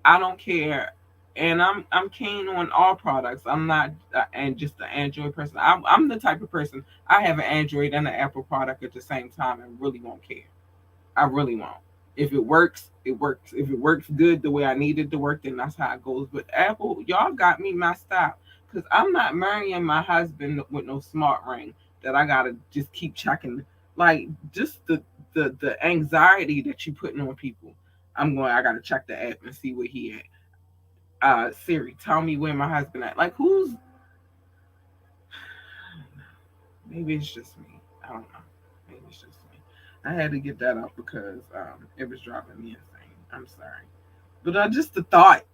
I don't care. And I'm keen on all products. I'm not and just an Android person. I'm the type of person, I have an Android and an Apple product at the same time and really won't care. I really won't. If it works, it works. If it works good the way I need it to work, then that's how it goes. But Apple, y'all got me messed up because I'm not marrying my husband with no smart ring that I gotta just keep checking. Like just the anxiety that you putting on people. I gotta check the app and see where he at. Siri, tell me where my husband at. Like who's maybe it's just me. I don't know. Maybe it's just me. I had to get that out because it was driving me insane. I'm sorry. But just the thought,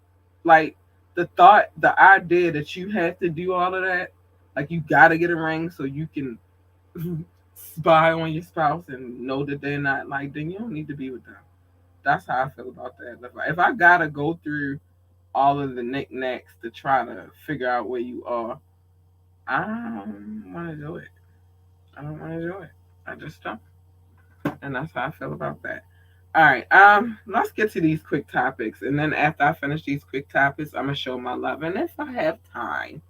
like the idea that you have to do all of that, like you gotta get a ring so you can spy on your spouse and know that they're not like, then you don't need to be with them. That's how I feel about that. If I gotta go through all of the knickknacks to try to figure out where you are, I don't want to do it. I don't want to do it. I just don't. And that's how I feel about that. All right. Let's get to these quick topics. And then after I finish these quick topics, I'm gonna show my love. And if I have time,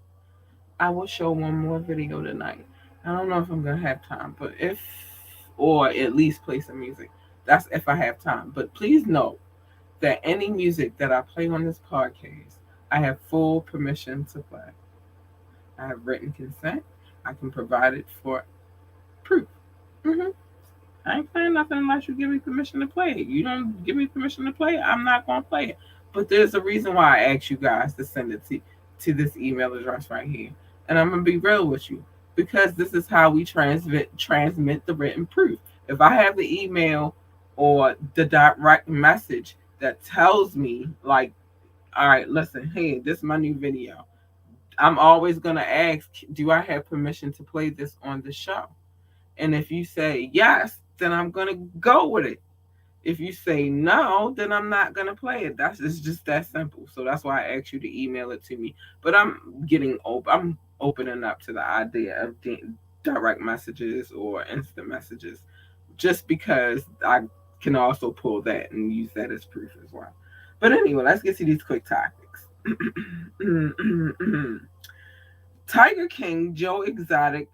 I will show one more video tonight. I don't know if I'm gonna have time, but if or at least play some music. That's if I have time. But please know that any music that I play on this podcast, I have full permission to play. I have written consent. I can provide it for proof. Hmm. I ain't playing nothing unless you give me permission to play it. You don't give me permission to play it, I'm not going to play it. But there's a reason why I asked you guys to send it to this email address right here. And I'm going to be real with you because this is how we transmit the written proof. If I have the email or the direct message that tells me, like, all right, listen, hey, this is my new video. I'm always going to ask, do I have permission to play this on the show? And if you say yes, then I'm going to go with it. If you say no, then I'm not going to play it. It's just that simple. So that's why I asked you to email it to me. But I'm opening up to the idea of direct messages or instant messages just because I can also pull that and use that as proof as well. But anyway, let's get to these quick topics. Tiger King Joe Exotic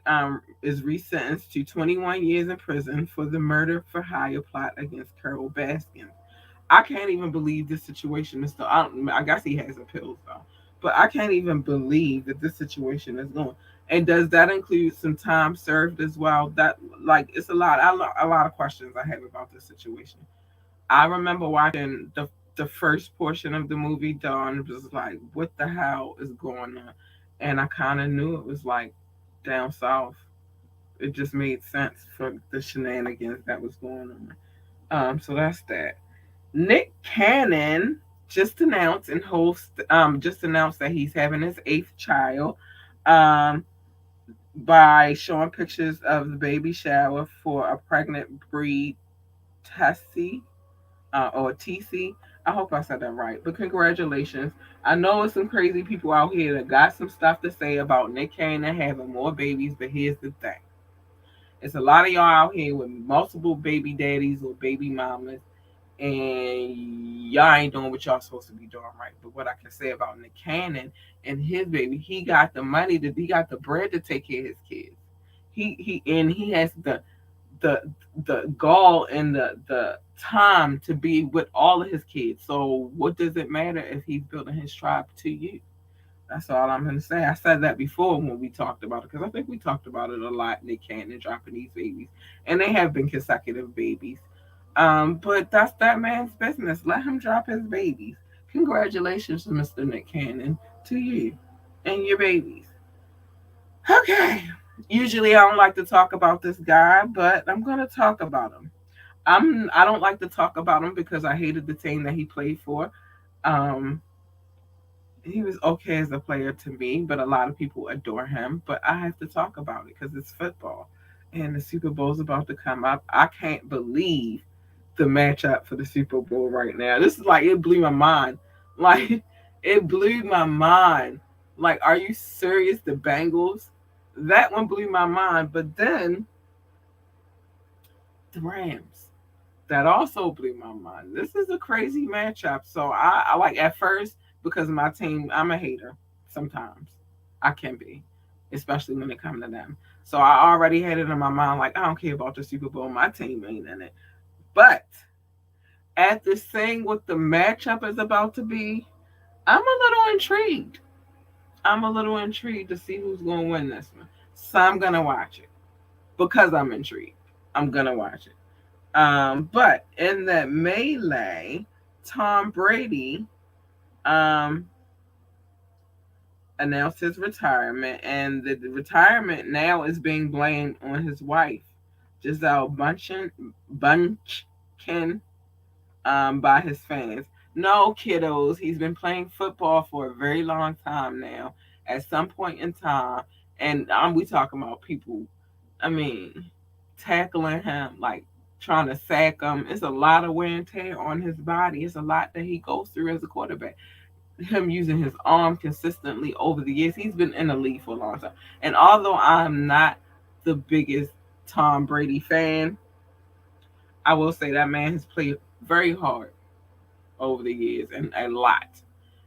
is resentenced to 21 years in prison for the murder for hire plot against Carol Baskin. I can't even believe this situation is still. I guess he has appeals though, but I can't even believe that this situation is going. And does that include some time served as well? That like it's a lot. A lot of questions I have about this situation. I remember watching the first portion of the movie. Dawn was like, "What the hell is going on?" And I kind of knew it was like down south. It just made sense for the shenanigans that was going on. So that's that. Nick Cannon just announced that he's having his eighth child by showing pictures of the baby shower for a pregnant breed Tessie or TC. I hope I said that right. But congratulations. I know it's some crazy people out here that got some stuff to say about Nick Cannon having more babies, but here's the thing. It's a lot of y'all out here with multiple baby daddies or baby mamas, and y'all ain't doing what y'all supposed to be doing right. But what I can say about Nick Cannon and his baby, he got the money, he got the bread to take care of his kids. He has the gall and the time to be with all of his kids. So what does it matter if he's building his tribe to you? That's all I'm going to say. I said that before when we talked about it because I think we talked about it a lot. Nick Cannon dropping these babies, and they have been consecutive babies. But that's that man's business. Let him drop his babies. Congratulations, Mr. Nick Cannon, to you and your babies. Okay. Usually I don't like to talk about this guy, but I'm going to talk about him. I don't like to talk about him because I hated the team that he played for. He was okay as a player to me, but a lot of people adore him. But I have to talk about it because it's football, and the Super Bowl's about to come up. I can't believe the matchup for the Super Bowl right now. This is like it blew my mind. Like it blew my mind. Like, are you serious? The Bengals? That one blew my mind. But then the Rams. That also blew my mind. This is a crazy matchup. So I like at first because of my team, I'm a hater sometimes. I can be, especially when it comes to them. So I already had it in my mind, like, I don't care about the Super Bowl. My team ain't in it. But after seeing what the matchup is about to be, I'm a little intrigued. I'm a little intrigued to see who's going to win this one. So I'm going to watch it because I'm intrigued. I'm going to watch it. But in that melee, Tom Brady um, announced his retirement, and the retirement now is being blamed on his wife, Giselle Bunchkin, by his fans. No, kiddos, he's been playing football for a very long time now. At some point in time, and we talking about people, I mean, tackling him, like trying to sack him. It's a lot of wear and tear on his body. It's a lot that he goes through as a quarterback. Him using his arm consistently over the years. He's been in the league for a long time. And although I'm not the biggest Tom Brady fan, I will say that man has played very hard over the years and a lot.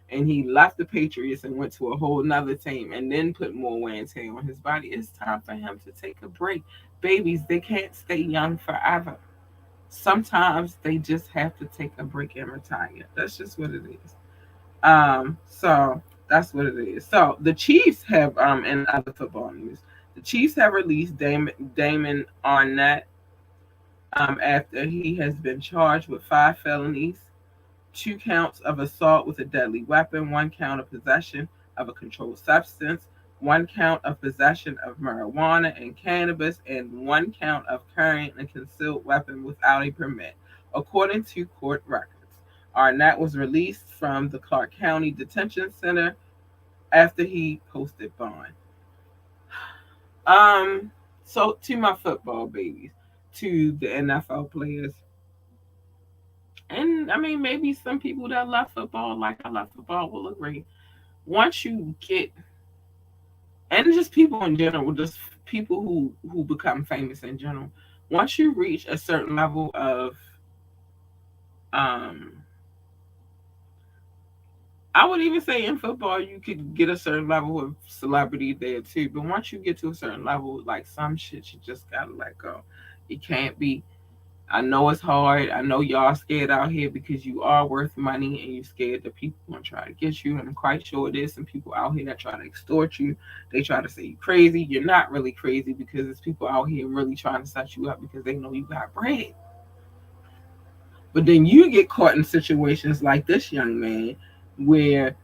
And he left the Patriots and went to a whole nother team and then put more wear and tear on his body. It's time for him to take a break. Babies, they can't stay young forever. Sometimes they just have to take a break and retire. That's just what it is. So that's what it is. So the Chiefs have in other football news, the Chiefs have released Damon Arnett after he has been charged with 5 felonies, 2 counts of assault with a deadly weapon, 1 count of possession of a controlled substance, 1 count of possession of marijuana and cannabis, and 1 count of carrying a concealed weapon without a permit, according to court records. Arnett was released from the Clark County Detention Center after he posted bond. So to my football babies, to the NFL players, and I mean maybe some people that love football, like I love football, will agree. Once you get, and just people in general, just people who become famous in general, once you reach a certain level of I would even say in football you could get a certain level of celebrity there too. But once you get to a certain level, like some shit you just gotta let go. You can't be, I know it's hard. I know y'all scared out here because you are worth money and you scared that people gonna try to get you. And I'm quite sure there's some people out here that try to extort you. They try to say you crazy. You're not really crazy because there's people out here really trying to set you up because they know you got bread. But then you get caught in situations like this young man where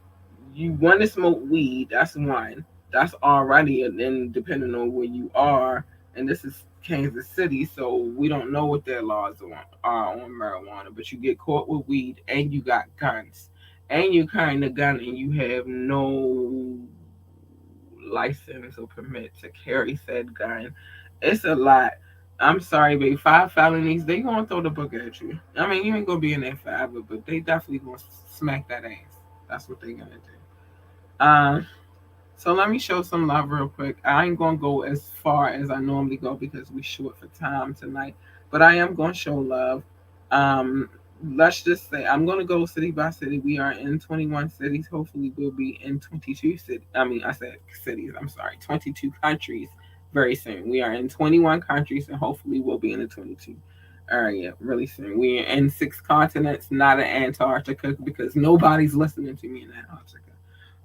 you want to smoke weed. That's one. That's already, and then depending on where you are, and this is Kansas City, so we don't know what their laws are on marijuana, but you get caught with weed and you got guns and you carrying a gun and you have no license or permit to carry said gun. It's a lot. I'm sorry, baby. 5 felonies, they gonna throw the book at you. I mean, you ain't gonna be in there forever, but they definitely gonna smack that ass. That's what they gonna do. So let me show some love real quick. I ain't gonna go as far as I normally go because we short for time tonight, but I am gonna show love. Let's just say I'm gonna go city by city. We are in 21 cities. Hopefully, we'll be in 22 cities. I mean, I said cities. I'm sorry, 22 countries very soon. We are in 21 countries, and hopefully, we'll be in the 22 area really soon. We're in 6 continents, not in Antarctica, because nobody's listening to me in Antarctica.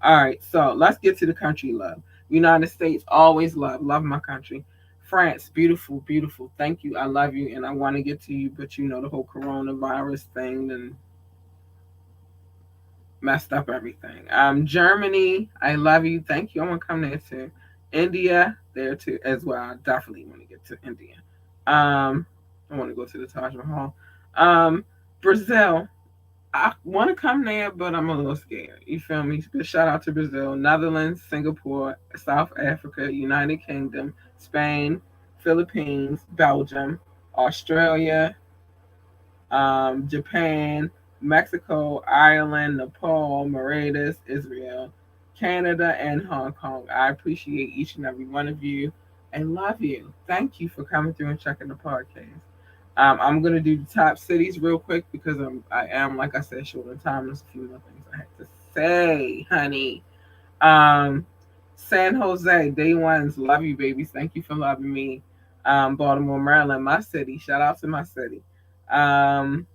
All right, so let's get to the country love. United States, always love my country. France, beautiful, beautiful. Thank you. I love you, and I want to get to you, but you know the whole coronavirus thing and messed up everything. Germany, I love you. Thank you. I want to come there too. India, there too as well. I definitely want to get to India. I want to go to the Taj Mahal. Brazil, I want to come there, but I'm a little scared. You feel me? But shout out to Brazil, Netherlands, Singapore, South Africa, United Kingdom, Spain, Philippines, Belgium, Australia, Japan, Mexico, Ireland, Nepal, Mauritius, Israel, Canada, and Hong Kong. I appreciate each and every one of you and love you. Thank you for coming through and checking the podcast. I'm gonna do the top cities real quick because I am, like I said, short on time. There's a few more things I have to say, honey. San Jose, day ones, love you, babies. Thank you for loving me. Baltimore, Maryland, my city. Shout out to my city. No,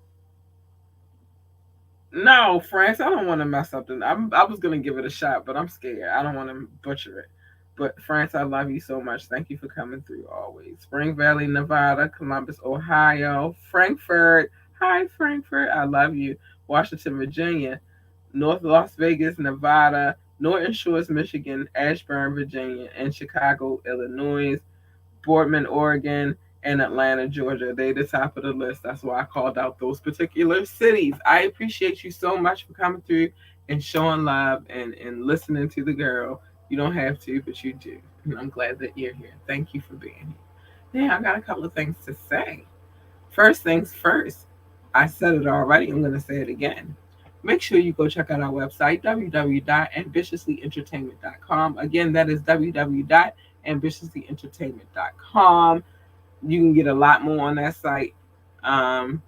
France, I don't want to mess up I was gonna give it a shot, but I'm scared. I don't want to butcher it. But France, I love you so much. Thank you for coming through always. Spring Valley, Nevada, Columbus, Ohio, Frankfurt. Hi, Frankfurt. I love you. Washington, Virginia, North Las Vegas, Nevada, Norton Shores, Michigan, Ashburn, Virginia, and Chicago, Illinois, Boardman, Oregon, and Atlanta, Georgia. They the top of the list. That's why I called out those particular cities. I appreciate you so much for coming through and showing love and listening to the girl. You don't have to, but you do. And I'm glad that you're here. Thank you for being here. Now, I got a couple of things to say. First things first. I said it already. I'm going to say it again. Make sure you go check out our website, www.ambitiouslyentertainment.com. Again, that is www.ambitiouslyentertainment.com. You can get a lot more on that site.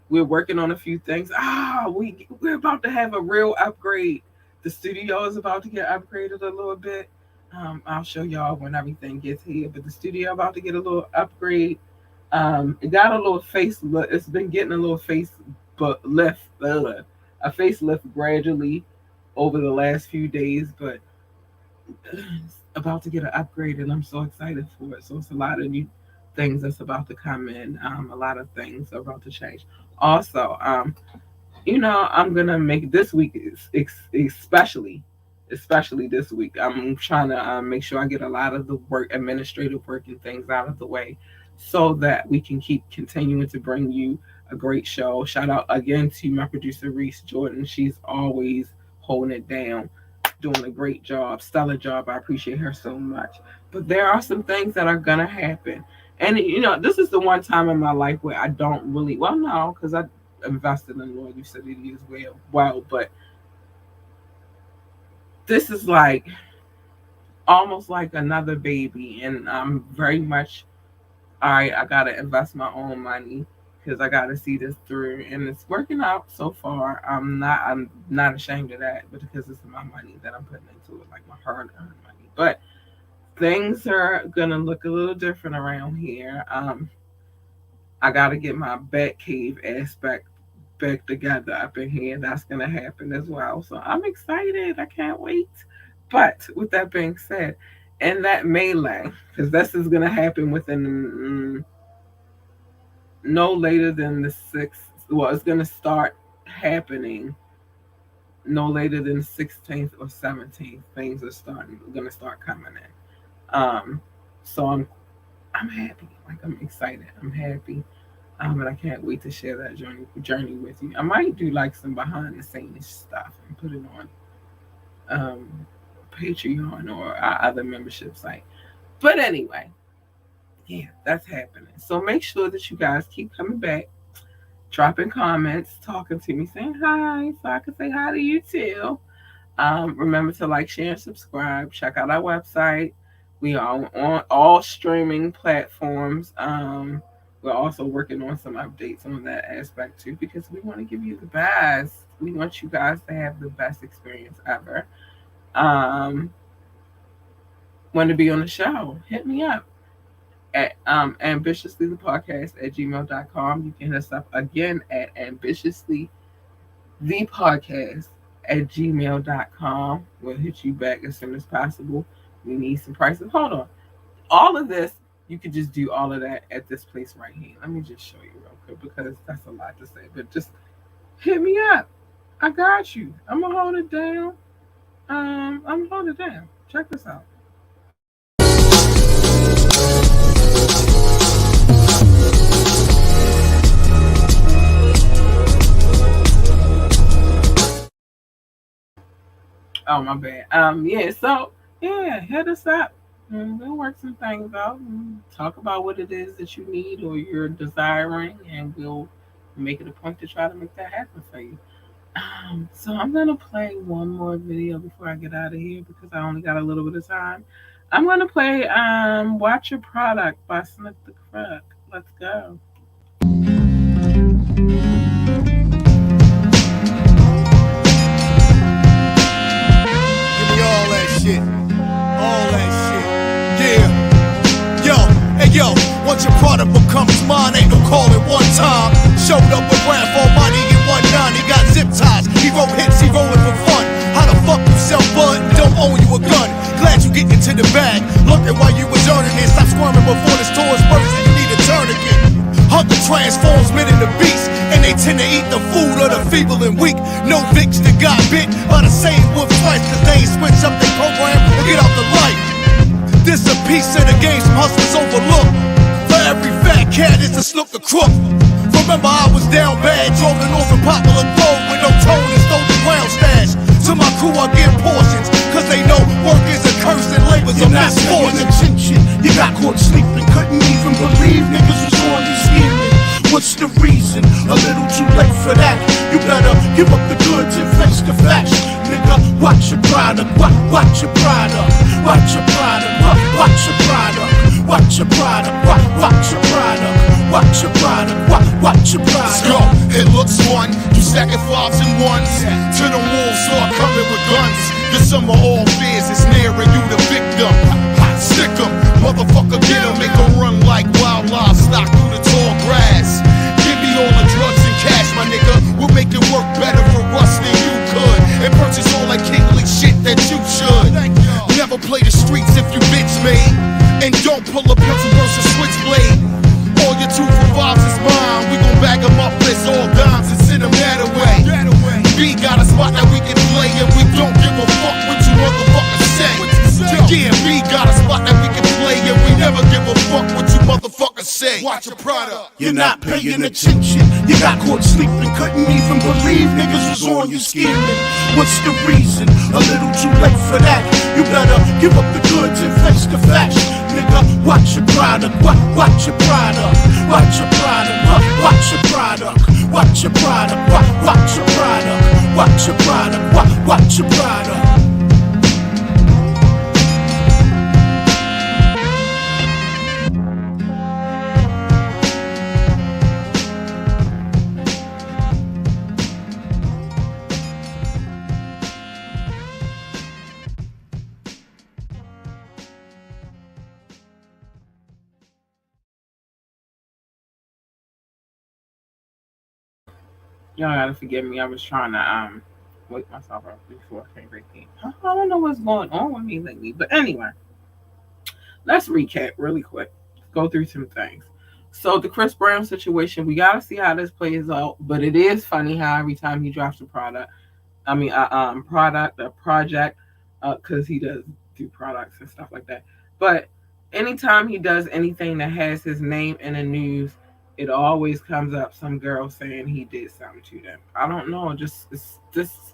We're working on a few things. We're about to have a real upgrade. The studio is about to get upgraded a little bit. I'll show y'all when everything gets here. But the studio about to get a little upgrade. It got a little facelift. It's been getting a little a facelift gradually over the last few days, but it's about to get an upgrade, and I'm so excited for it. So it's a lot of new things that's about to come in. A lot of things are about to change. Also, I'm gonna make this week, especially this week. I'm trying to make sure I get a lot of the administrative work and things out of the way, so that we can keep continuing to bring you a great show. Shout out again to my producer, Reese Jordan. She's always holding it down, doing a great job, stellar job. I appreciate her so much. But there are some things that are going to happen. And, this is the one time in my life where I don't really, no, because I invested in Lurlucidity as well. But this is like almost like another baby. And I'm very much, all right, I got to invest my own money, because I got to see this through, and it's working out so far. I'm not ashamed of that, but because it's my money that I'm putting into it, like my hard-earned money. But things are gonna look a little different around here. I got to get my bat cave aspect back together up in here. That's gonna happen as well. So I'm excited. I can't wait. But with that being said, and that melee, because this is gonna happen within no later than the 6th. Well, it's going to start happening no later than the 16th or 17th. Things are going to start coming in. So I'm happy. Like, I'm excited. I'm happy. And I can't wait to share that journey with you. I might do like some behind the scenes stuff and put it on Patreon or our other membership site. But anyway, yeah, that's happening. So make sure that you guys keep coming back, dropping comments, talking to me, saying hi, so I can say hi to you too. Remember to like, share, and subscribe. Check out our website. We are on all streaming platforms. We're also working on some updates on that aspect too, because we want to give you the best. We want you guys to have the best experience ever. Want to be on the show? Hit me up at ambitiouslythepodcast@gmail.com. You can hit us up again at ambitiouslythepodcast@gmail.com. We'll hit you back as soon as possible. We need some prices. Hold on. All of this, you can just do all of that at this place right here. Let me just show you real quick, because that's a lot to say. But just hit me up. I got you. I'm going to hold it down. I'm going to hold it down. Check this out. Oh, my bad. Hit us up. We'll work some things out and talk about what it is that you need or you're desiring, and we'll make it a point to try to make that happen for you. So I'm going to play one more video before I get out of here, because I only got a little bit of time. I'm going to play Watch Your Product by Sniff the Crook. Let's go. Yo, once your product becomes mine, ain't no call it one time. Showed up with spitting the beast, and they tend to eat the food of the feeble and weak. No Vicks that got bit by the same wolf twice, cause they ain't switch up their program or get out the light. This a piece of the game some hustlers overlook. For every fat cat, it's a snook the crook. Remember I was down bad, drove the North and Popular Road with no tone and stole the ground stash. To my crew I give portions, cause they know work is a curse and labor's a misfortune. Attention, you got caught sleeping, couldn't even believe niggas was on you scheming. What's the reason? A little too late for that. You better give up the goods and face the facts. Nigga, watch your product, watch your product, watch your product, watch your product, watch your product, watch your product, watch your product, watch your product. Let's go, it looks fun. You stacking fives and ones. To the wolves start coming with guns. The summer all fears is near and you the victim. Stick 'em, motherfucker, get 'em. Make 'em run like wild livestock through the tall grass. Give me all the drugs and cash, my nigga. We'll make it work better for us than you could. And purchase all that kingly shit that you should. Never play the streets if you bitch made. And don't pull a pencil versus switchblade. All your 2 for 5s is mine. We gon' bag 'em up, list all dimes and send 'em that away. B got a spot that we can play, and we don't give a fuck what you motherfuckers say. Yeah, B got a spot that we can play, and we never give a fuck what you motherfuckers say. Watch your product. You're not paying attention. You got caught sleeping, couldn't even believe niggas was on you scheming. What's the reason? A little too late for that. You better give up the goods and face the facts. Nigga, watch your product, watch your product, watch your product, watch your product, watch your product, watch your product, watch your product, watch your product. Y'all gotta forgive me. I was trying to wake myself up before I came back in. I don't know what's going on with me lately. But anyway, let's recap really quick. Go through some things. So the Chris Brown situation, we gotta see how this plays out. But it is funny how every time he drops a project, because he does do products and stuff like that. But anytime he does anything that has his name in the news, it always comes up some girl saying he did something to them. I don't know, just this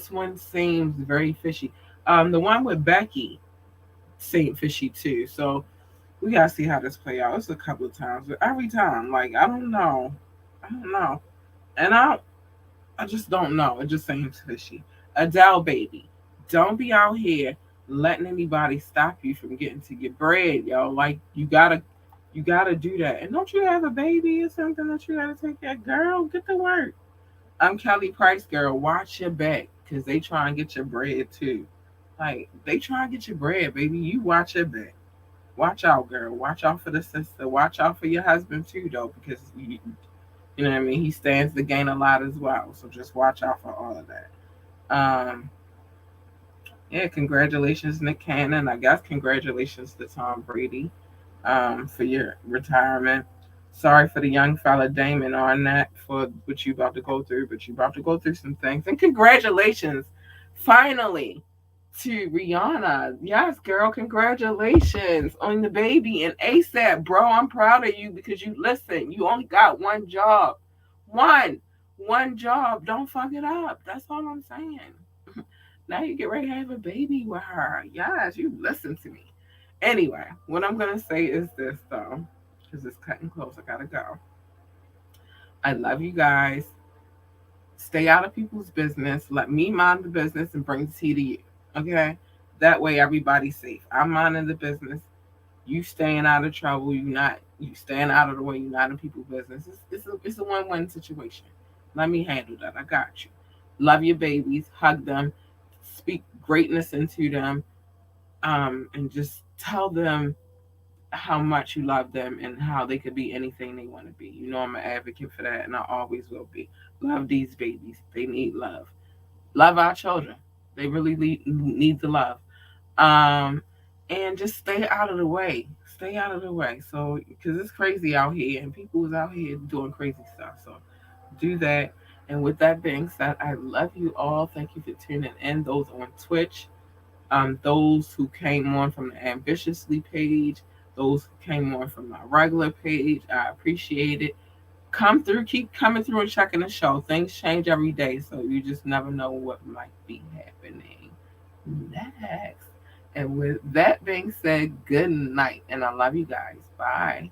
one seems very fishy. The one with Becky seemed fishy too. So we gotta see how this play out. It's a couple of times, but every time, like I don't know, and I just don't know. It just seems fishy. Adele, baby, don't be out here letting anybody stop you from getting to your bread, yo. Like you gotta do that. And don't you have a baby or something that you gotta take care of? Girl, get to work. I'm Kelly Price, girl. Watch your back, because they try and get your bread too. Like, they try and get your bread, baby. You watch your back. Watch out, girl. Watch out for the sister. Watch out for your husband too, though, because you know what I mean? He stands to gain a lot as well. So just watch out for all of that. Yeah, congratulations, Nick Cannon. I guess congratulations to Tom Brady for your retirement. Sorry for the young fella Damon Arnett for what you about to go through, but you about to go through some things. And congratulations, finally, to Rihanna. Yes, girl, congratulations on the baby. And ASAP, bro, I'm proud of you because you only got one job. One job. Don't fuck it up. That's all I'm saying. Now you get ready to have a baby with her. Yes, you listen to me. Anyway, what I'm going to say is this, though, because it's cutting close. I got to go. I love you guys. Stay out of people's business. Let me mind the business and bring the tea to you. Okay? That way everybody's safe. I'm minding the business. You staying out of trouble. You staying out of the way. You're not in people's business. It's a win-win situation. Let me handle that. I got you. Love your babies. Hug them. Speak greatness into them. And just tell them how much you love them and how they could be anything they want to be. You know I'm an advocate for that, and I always will be. Love these babies. They need love. Love our children. They really need the love. And just stay out of the way. stay out of the way. So, because it's crazy out here and people is out here doing crazy stuff. So, do that. And with that being said, I love you all. Thank you for tuning in. Those on Twitch, those who came on from the Ambitiously page, those who came on from my regular page, I appreciate it. Come through, keep coming through and checking the show. Things change every day, so you just never know what might be happening next. And with that being said, good night. And I love you guys. Bye.